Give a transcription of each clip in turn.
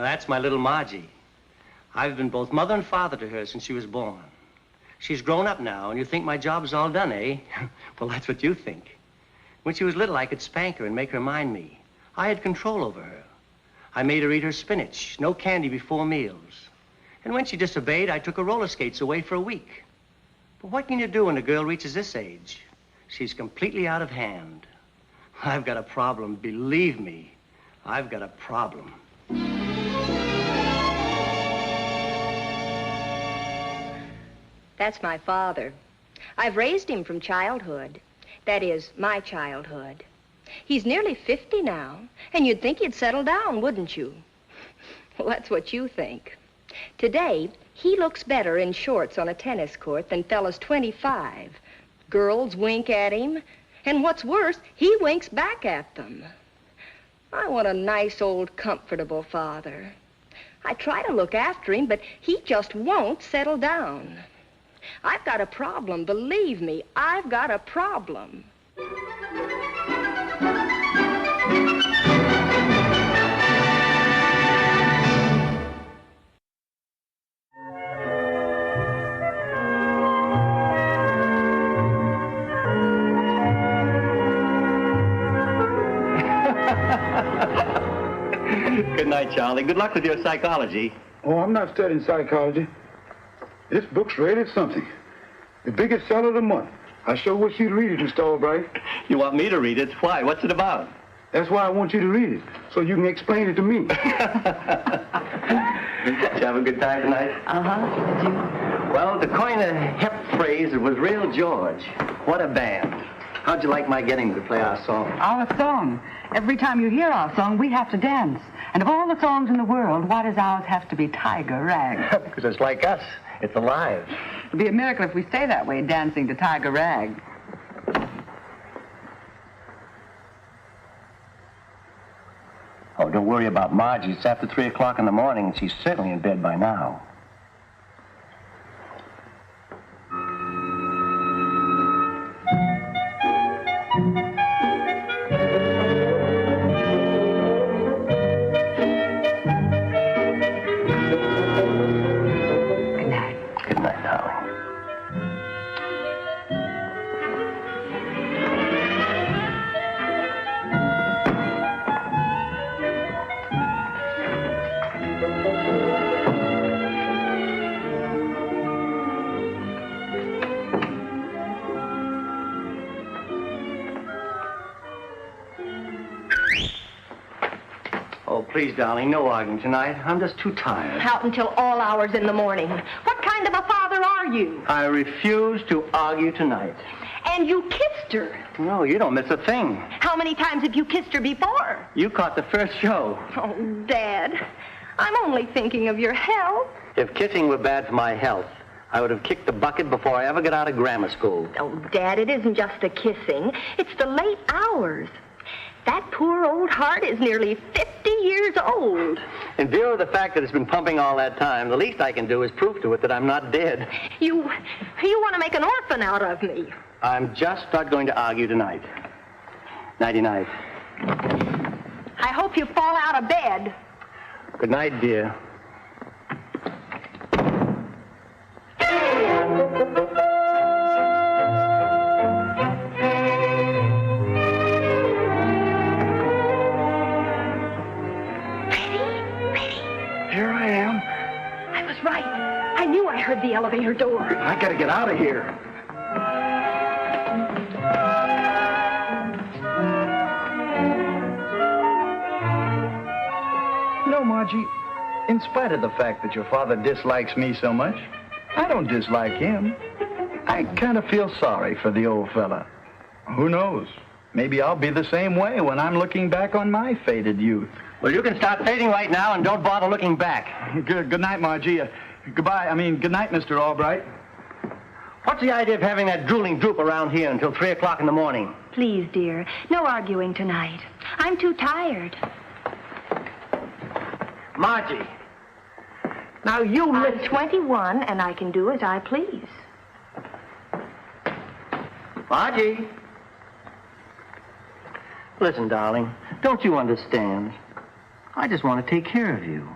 that's my little Margie. I've been both mother and father to her since she was born. She's grown up now, and you think my job's all done, eh? Well, that's what you think. When she was little, I could spank her and make her mind me. I had control over her. I made her eat her spinach, no candy before meals. And when she disobeyed, I took her roller skates away for a week. But what can you do when a girl reaches this age? She's completely out of hand. I've got a problem, believe me. I've got a problem. That's my father. I've raised him from childhood. That is, my childhood. He's nearly 50 now, and you'd think he'd settle down, wouldn't you? Well, that's what you think. Today, he looks better in shorts on a tennis court than fellas 25. Girls wink at him, and what's worse, he winks back at them. I want a nice, old, comfortable father. I try to look after him, but he just won't settle down. I've got a problem, believe me, I've got a problem. Good night, Charlie. Good luck with your psychology. Oh, I'm not studying psychology. This book's rated something. The biggest seller of the month. I sure wish you'd read it, Mr. Albright. You want me to read it? Why? What's it about? That's why I want you to read it, so you can explain it to me. Did you have a good time tonight? Uh-huh. Did you? Well, to coin a hip phrase, it was real George. What a band. How'd you like my getting to play our song? Our song? Every time you hear our song, we have to dance. And of all the songs in the world, why does ours have to be Tiger Rag? Because it's like us. It's alive. It'd be a miracle if we stay that way, dancing to Tiger Rag. Oh, don't worry about Margie. It's after 3 o'clock in the morning, and she's certainly in bed by now. Good night. Good night, darling. Oh, please, darling, no arguing tonight. I'm just too tired. Out until all hours in the morning. What kind of a father are you? I refuse to argue tonight. And you kissed her. No, you don't miss a thing. How many times have you kissed her before? You caught the first show. Oh, Dad, I'm only thinking of your health. If kissing were bad for my health, I would have kicked the bucket before I ever got out of grammar school. Oh, Dad, it isn't just the kissing. It's the late hours. That poor old heart is nearly 50 years old. In view of the fact that it's been pumping all that time, the least I can do is prove to it that I'm not dead. You want to make an orphan out of me. I'm just not going to argue tonight. Nighty-night. I hope you fall out of bed. Good night, dear. Here I am. I was right. I knew I heard the elevator door. I gotta get out of here. You know, Margie, in spite of the fact that your father dislikes me so much, I don't dislike him. I kind of feel sorry for the old fella. Who knows? Maybe I'll be the same way when I'm looking back on my faded youth. Well, you can start fading right now and don't bother looking back. Good night, Margie. Good night, Mr. Albright. What's the idea of having that drooling droop around here until 3 o'clock in the morning? Please, dear, no arguing tonight. I'm too tired. Margie. Now, you I'm listen. 21, and I can do as I please. Margie. Listen, darling, don't you understand? I just want to take care of you.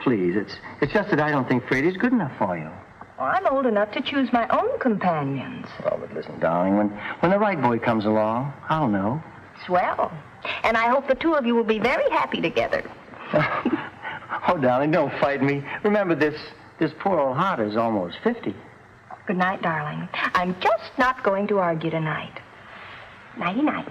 please. It's just that I don't think Freddie's good enough for you. Well, I'm old enough to choose my own companions. Oh, but listen, darling, when the right boy comes along, I'll know. Swell. And I hope the two of you will be very happy together. Oh, darling, don't fight me. Remember, this poor old heart is almost 50. Good night, darling. I'm just not going to argue tonight. Nighty-night.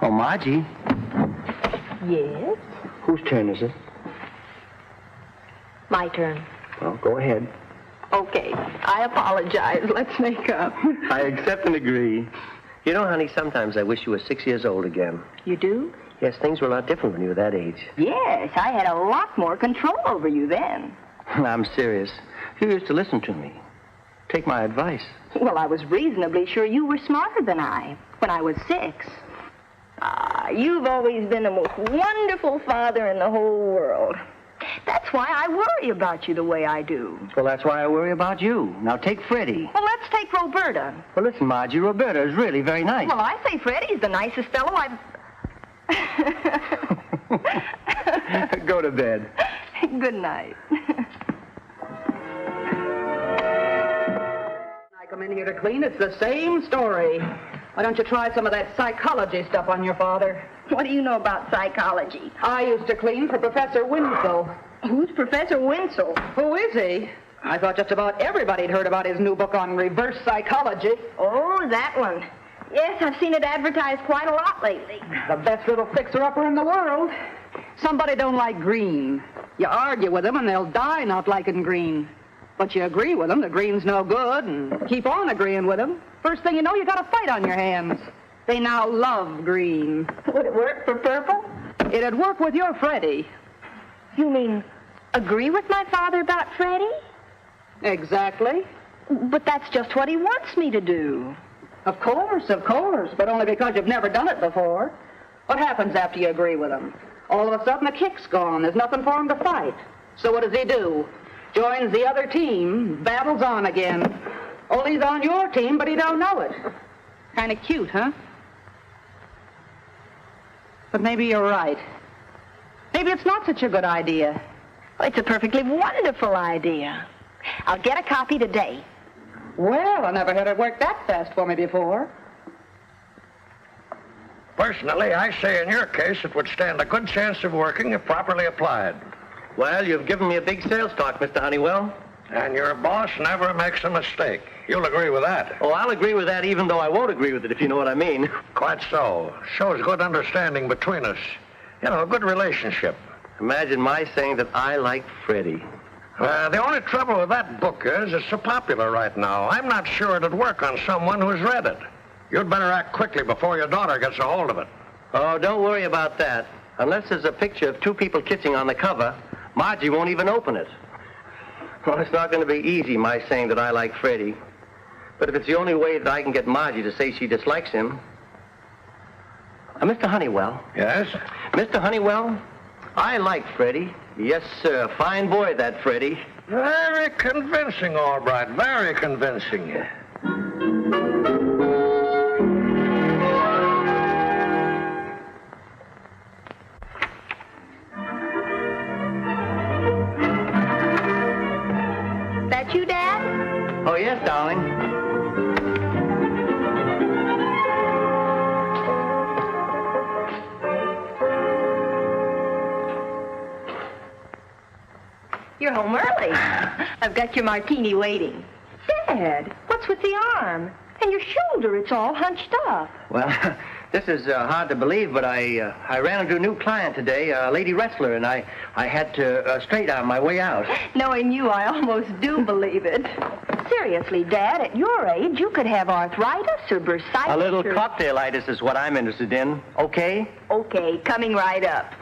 Oh, Margie. Yes? Whose turn is it? My turn. Well, go ahead. Okay. I apologize. Let's make up. I accept and agree. You know, honey, sometimes I wish you were 6 years old again. You do? Yes, things were a lot different when you were that age. Yes, I had a lot more control over you then. I'm serious. You used to listen to me. Take my advice. Well, I was reasonably sure you were smarter than I when I was 6. You've always been the most wonderful father in the whole world. That's why I worry about you the way I do. Well, that's why I worry about you. Now, take Freddie. Well, let's take Roberta. Well, listen, Margie, Roberta is really very nice. Well, I say Freddie's the nicest fellow I've... Go to bed. Good night. I come in here to clean, it's the same story. Why don't you try some of that psychology stuff on your father? What do you know about psychology? I used to clean for Professor Winslow. Who's Professor Winslow? Who is he? I thought just about everybody'd heard about his new book on reverse psychology. Oh, that one. Yes, I've seen it advertised quite a lot lately. The best little fixer-upper in the world. Somebody don't like green. You argue with them and they'll die not liking green. But you agree with them, the green's no good, and keep on agreeing with them. First thing you know, you got a fight on your hands. They now love green. Would it work for purple? It'd work with your Freddie. You mean agree with my father about Freddie? Exactly. But that's just what he wants me to do. Of course, but only because you've never done it before. What happens after you agree with him? All of a sudden, the kick's gone. There's nothing for him to fight. So what does he do? Joins the other team, battles on again. Only he's on your team, but he don't know it. Kind of cute, huh? But maybe you're right. Maybe it's not such a good idea. Well, it's a perfectly wonderful idea. I'll get a copy today. Well, I never had it work that fast for me before. Personally, I say in your case it would stand a good chance of working if properly applied. Well, you've given me a big sales talk, Mr. Honeywell. And your boss never makes a mistake. You'll agree with that. Oh, I'll agree with that even though I won't agree with it, if you know what I mean. Quite so. Shows good understanding between us. You know, a good relationship. Imagine my saying that I like Freddie. The only trouble with that book is it's so popular right now. I'm not sure it'd work on someone who's read it. You'd better act quickly before your daughter gets a hold of it. Oh, don't worry about that. Unless there's a picture of two people kissing on the cover, Margie won't even open it. Well, it's not going to be easy, my saying that I like Freddie. But if it's the only way that I can get Margie to say she dislikes him... Mr. Honeywell. Yes? Mr. Honeywell, I like Freddie. Yes, sir. Fine boy, that Freddie. Very convincing, all right. Very convincing. That you, Dad? Oh, yes, darling. You're home early. I've got your martini waiting. Dad, what's with the arm? And your shoulder, it's all hunched up. Well, this is hard to believe, but I ran into a new client today, a lady wrestler, and I had to straight arm my way out. Knowing you, I almost do believe it. Seriously, Dad, at your age, you could have arthritis or bursitis. A little cocktailitis is what I'm interested in, okay? Okay, coming right up.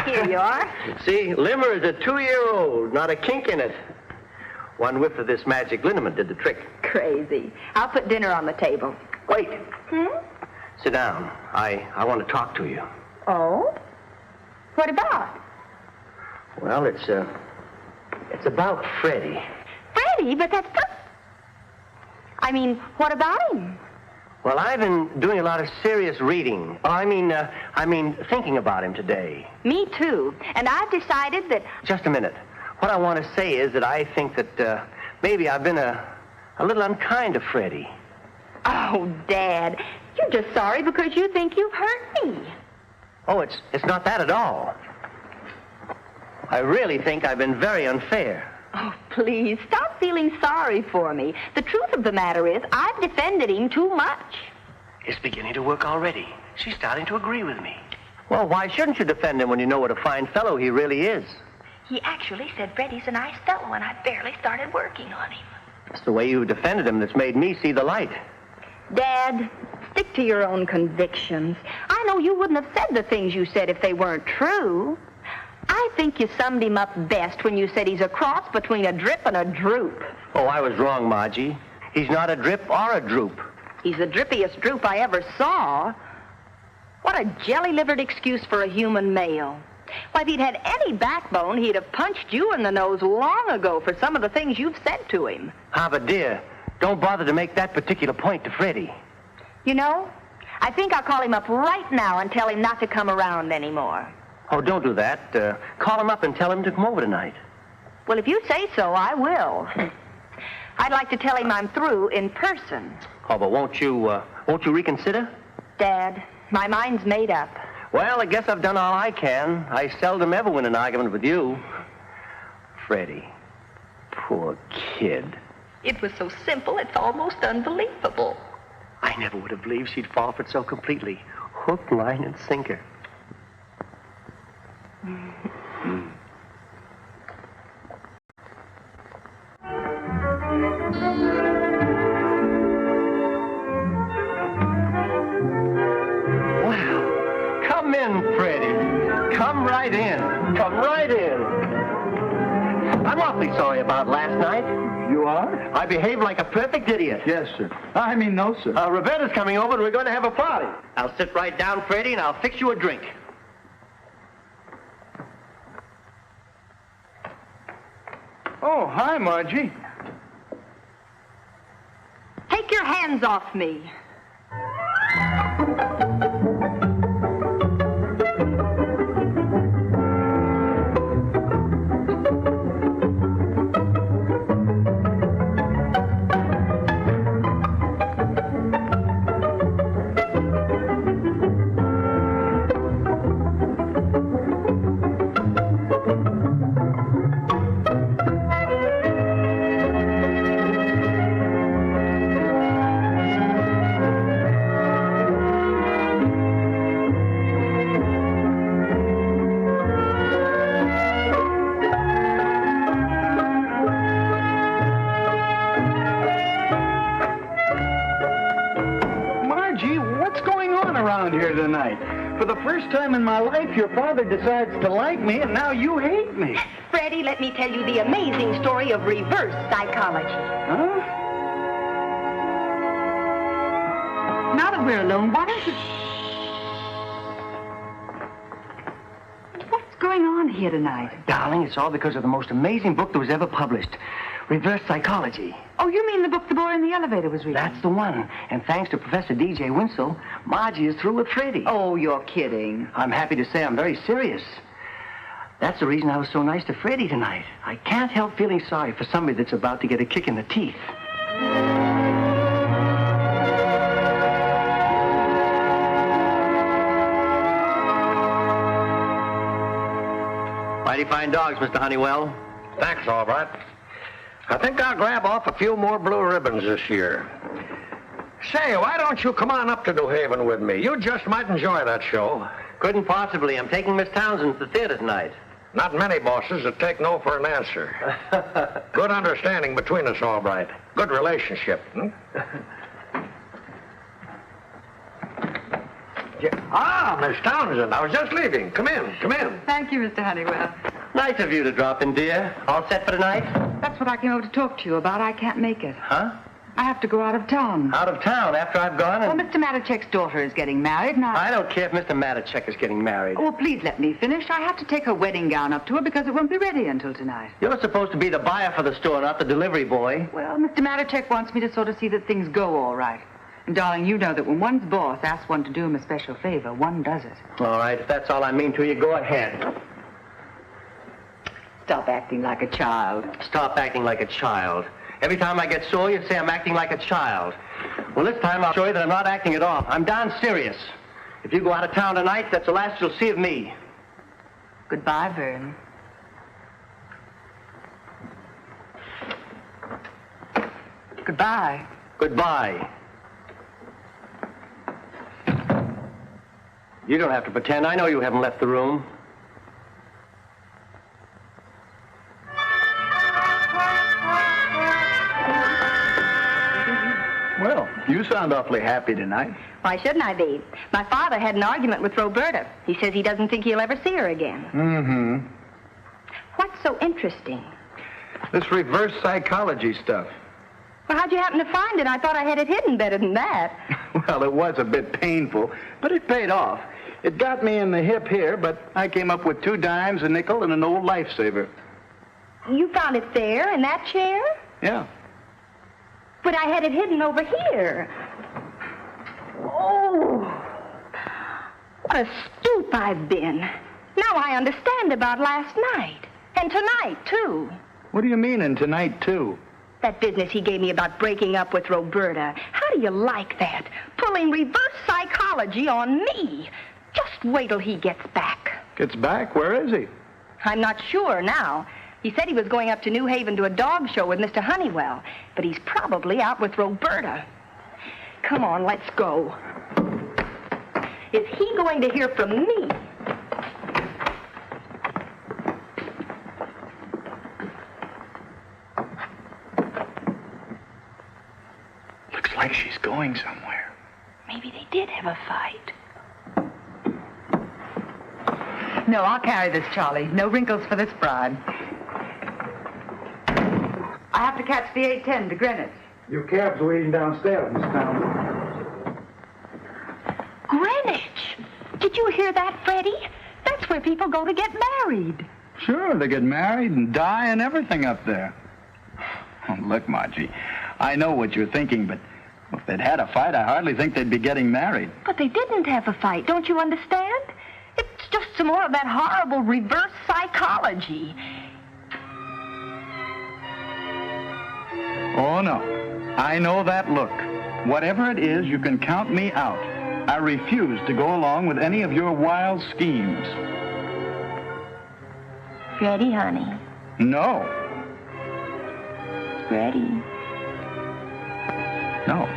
Here you are. See, liver is a 2-year-old, not a kink in it. One whiff of this magic liniment did the trick. Crazy. I'll put dinner on the table. Wait. Hmm? Sit down. I want to talk to you. Oh? What about? Well, it's about Freddie. Freddie? But that's... I mean, what about him? Well, I've been doing a lot of serious reading. Oh, I mean, thinking about him today. Me too. And I've decided that... Just a minute. What I want to say is that I think that maybe I've been a little unkind to Freddie. Oh, Dad, you're just sorry because you think you've hurt me. Oh, it's not that at all. I really think I've been very unfair. Oh, please, stop feeling sorry for me. The truth of the matter is, I've defended him too much. It's beginning to work already. She's starting to agree with me. Well, why shouldn't you defend him when you know what a fine fellow he really is? He actually said Freddie's a nice fellow, and I barely started working on him. It's the way you defended him that's made me see the light. Dad, stick to your own convictions. I know you wouldn't have said the things you said if they weren't true. I think you summed him up best when you said he's a cross between a drip and a droop. Oh, I was wrong, Margie. He's not a drip or a droop. He's the drippiest droop I ever saw. What a jelly-livered excuse for a human male. Why, if he'd had any backbone, he'd have punched you in the nose long ago for some of the things you've said to him. Ah, but dear, don't bother to make that particular point to Freddie. You know, I think I'll call him up right now and tell him not to come around anymore. Oh, don't do that. Call him up and tell him to come over tonight. Well, if you say so, I will. I'd like to tell him I'm through in person. Oh, but won't you reconsider? Dad, my mind's made up. Well, I guess I've done all I can. I seldom ever win an argument with you. Freddie, poor kid. It was so simple, it's almost unbelievable. I never would have believed she'd fall for it so completely. Hook, line, and sinker. Well, come in, Freddie. Come right in. Come right in. I'm awfully sorry about last night. You are? I behaved like a perfect idiot. Yes, sir. I mean, no, sir. Roberta's coming over and we're going to have a party. I'll sit right down, Freddie, and I'll fix you a drink. Oh, hi, Margie. Take your hands off me. For the first time in my life, your father decides to like me, and now you hate me. Freddie, let me tell you the amazing story of reverse psychology. Huh? Now that we're alone, why don't you... What's going on here tonight? Darling, it's all because of the most amazing book that was ever published. Reverse Psychology. Oh, you mean the book the boy in the elevator was reading? That's the one. And thanks to Professor D.J. Winslow, Margie is through with Freddie. Oh, you're kidding. I'm happy to say I'm very serious. That's the reason I was so nice to Freddie tonight. I can't help feeling sorry for somebody that's about to get a kick in the teeth. Mighty fine dogs, Mr. Honeywell. Thanks, all right. I think I'll grab off a few more blue ribbons this year. Say, why don't you come on up to New Haven with me? You just might enjoy that show. Couldn't possibly. I'm taking Miss Townsend to the theater tonight. Not many bosses that take no for an answer. Good understanding between us, all right. Good relationship. Ah, Miss Townsend, I was just leaving. Come in, come in. Thank you, Mr. Honeywell. Nice of you to drop in, dear. All set for tonight? That's what I came over to talk to you about. I can't make it. Huh? I have to go out of town. Out of town after I've gone and... Well, Mr. Matichek's daughter is getting married, now... I don't care if Mr. Matichek is getting married. Oh, please let me finish. I have to take her wedding gown up to her because it won't be ready until tonight. You're supposed to be the buyer for the store, not the delivery boy. Well, Mr. Matichek wants me to sort of see that things go all right. And, darling, you know that when one's boss asks one to do him a special favor, one does it. All right, if that's all I mean to you, go ahead. Stop acting like a child. Stop acting like a child. Every time I get sore, you say I'm acting like a child. Well, this time I'll show you that I'm not acting at all. I'm darn serious. If you go out of town tonight, that's the last you'll see of me. Goodbye, Vern. Goodbye. Goodbye. You don't have to pretend. I know you haven't left the room. Well, you sound awfully happy tonight. Why shouldn't I be? My father had an argument with Roberta. He says he doesn't think he'll ever see her again. Mm-hmm. What's so interesting? This reverse psychology stuff. Well, how'd you happen to find it? I thought I had it hidden better than that. Well, it was a bit painful, but it paid off. It got me in the hip here, but I came up with 2 dimes, a nickel, and an old lifesaver. You found it there, in that chair? Yeah. But I had it hidden over here. Oh, what a stoop I've been. Now I understand about last night. And tonight, too. What do you mean, and tonight, too? That business he gave me about breaking up with Roberta. How do you like that? Pulling reverse psychology on me. Just wait till he gets back. Gets back? Where is he? I'm not sure now. He said he was going up to New Haven to a dog show with Mr. Honeywell, but he's probably out with Roberta. Come on, let's go. Is he going to hear from me? Looks like she's going somewhere. Maybe they did have a fight. No, I'll carry this, Charlie. No wrinkles for this bride. I have to catch the 8:10 to Greenwich. Your cab's waiting downstairs, Miss Townsend. Greenwich! Did you hear that, Freddie? That's where people go to get married. Sure, they get married and die and everything up there. Oh, look, Margie, I know what you're thinking, but if they'd had a fight, I hardly think they'd be getting married. But they didn't have a fight, don't you understand? It's just some more of that horrible reverse psychology. Oh, no. I know that look. Whatever it is, you can count me out. I refuse to go along with any of your wild schemes. Freddie, honey. No. Freddie. No.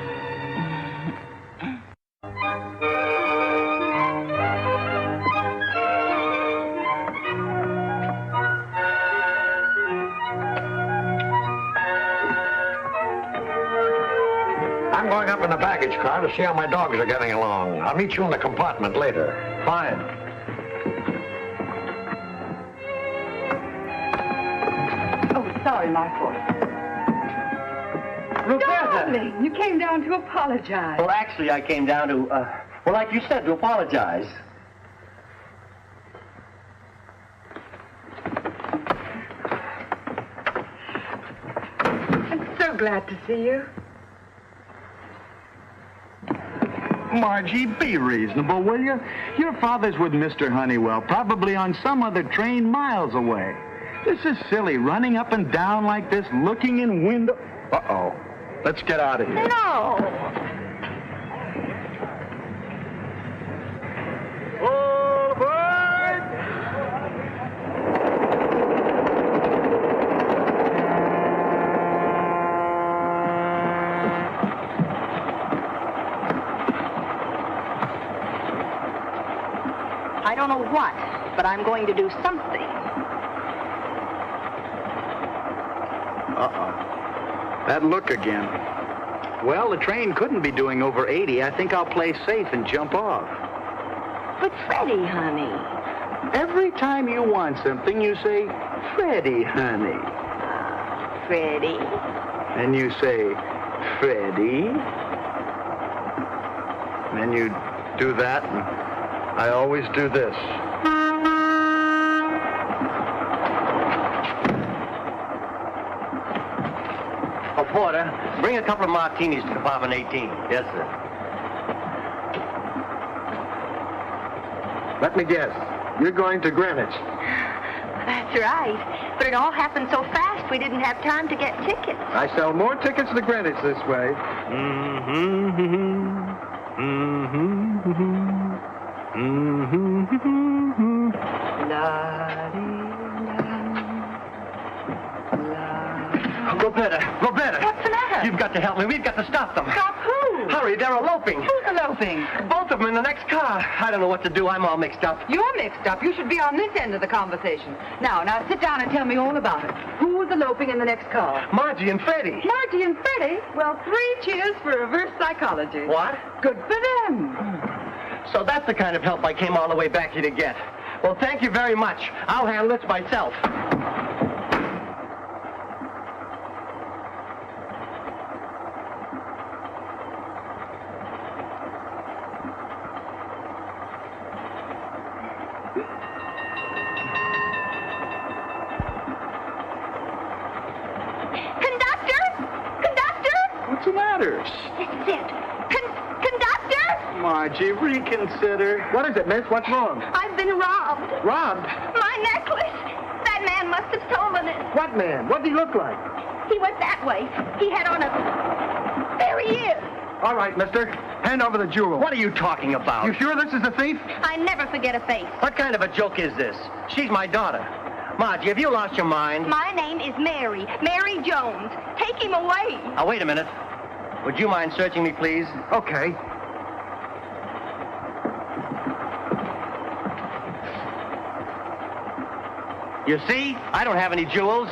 I'm going up in the baggage car to see how my dogs are getting along. I'll meet you in the compartment later. Fine. Oh, sorry, my fault. Roberta! Darling, you came down to apologize. Well, actually, I came down to, well, like you said, to apologize. I'm so glad to see you. Margie, be reasonable, will you? Your father's with Mr. Honeywell, probably on some other train miles away. This is silly, running up and down like this, looking in window... Uh-oh. Let's get out of here. No! All aboard! I don't know what, but I'm going to do something. Uh-oh. That look again. Well, the train couldn't be doing over 80. I think I'll play safe and jump off. But Freddie, honey. Every time you want something, you say, Freddie, honey. Freddie. And you say, Freddie. And you do that, and I always do this. Oh, Porter, bring a couple of martinis to Department 18. Yes, sir. Let me guess. You're going to Greenwich. That's right. But it all happened so fast, we didn't have time to get tickets. I sell more tickets to Greenwich this way. Roberta. What's the matter? You've got to help me. We've got to stop them. Stop who? Hurry, they're eloping. Who's eloping? Both of them in the next car. I don't know what to do. I'm all mixed up. You're mixed up. You should be on this end of the conversation. Now sit down and tell me all about it. Who was eloping in the next car? Margie and Freddie. Margie and Freddie? Well, 3 cheers for reverse psychology. What? Good for them. So that's the kind of help I came all the way back here to get. Well, thank you very much. I'll handle this myself. What's the matter? This is it. Conductor! Margie, reconsider. What is it, miss? What's wrong? I've been robbed. Robbed? My necklace. That man must have stolen it. What man? What did he look like? He went that way. He had on a... There he is. All right, mister. Hand over the jewel. What are you talking about? You sure this is the thief? I never forget a face. What kind of a joke is this? She's my daughter. Margie, have you lost your mind? My name is Mary. Mary Jones. Take him away. Now, wait a minute. Would you mind searching me, please? Okay. You see, I don't have any jewels.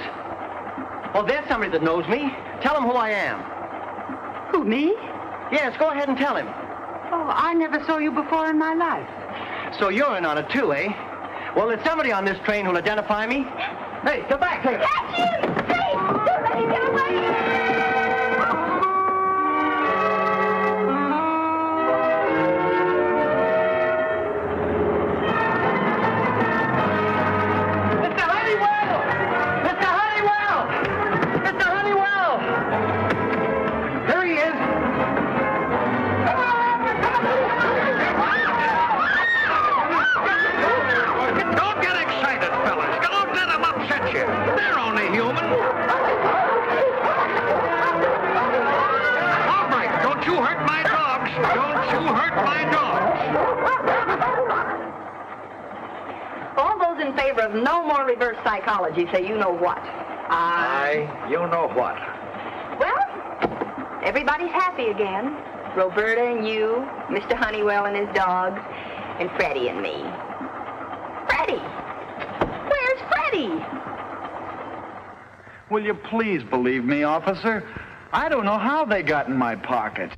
Well, there's somebody that knows me. Tell him who I am. Who, me? Yes, go ahead and tell him. Oh, I never saw you before in my life. So you're in on it too, eh? Well, there's somebody on this train who'll identify me. Hey, get back here. Catch him! Hey, don't let him get away! In favor of no more reverse psychology, say you know what. You know what. Well, everybody's happy again. Roberta and you, Mr. Honeywell and his dogs, and Freddie and me. Freddie! Where's Freddie? Will you please believe me, officer? I don't know how they got in my pocket.